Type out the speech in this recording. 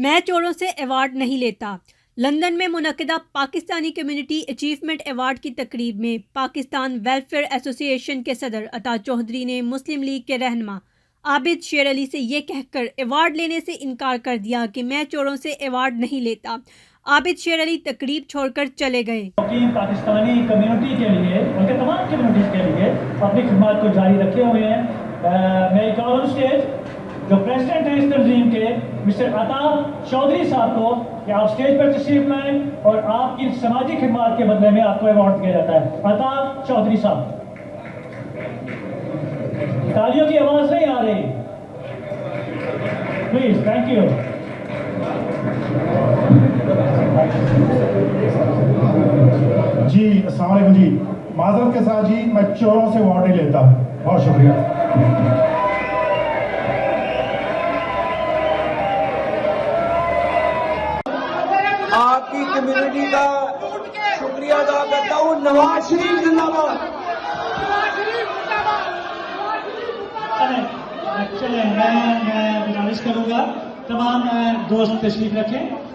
मैं चोरों से अवार्ड नहीं लेता। लंदन में मुनक्किदा पाकिस्तानी कम्युनिटी अचीवमेंट अवार्ड की तकरीब में पाकिस्तान वेलफेयर एसोसिएशन के सदर अता चौधरी ने मुस्लिम लीग के रहनुमा आबिद शेर अली से ये कहकर अवार्ड लेने से इनकार कर दिया कि मैं चोरों से अवार्ड नहीं लेता। आबिद शेर अली तकरीब छोड़कर चले गए। पाकिस्तानी कम्युनिटी के लिए, उनके तमाम कम्युनिटीज के लिए अपनी खिदमत को जारी रखे हुए हैं। मैं एक और स्टेज जो प्रेसिडेंट है इस तंजीम के मिस्टर अता चौधरी साहब को कि आप स्टेज पर तशरीफ लाएं और आपकी समाजी खिदमत के बदले में आपको अवार्ड दिया जाता है। अता चौधरी साहब, तालियों की आवाज नहीं आ रही, प्लीज, थैंक यू। जी अस्सलाम वालेकुम जी, माजरत के साथ जी मैं चोरों से अवार्ड नहीं लेता। बहुत शुक्रिया। आपकी कम्युनिटी का शुक्रिया अदा करता हूँ। नवाज शरीफ जिंदाबाद। चले मैं गुजारिश करूंगा तमाम दोस्त तशरीफ रखें।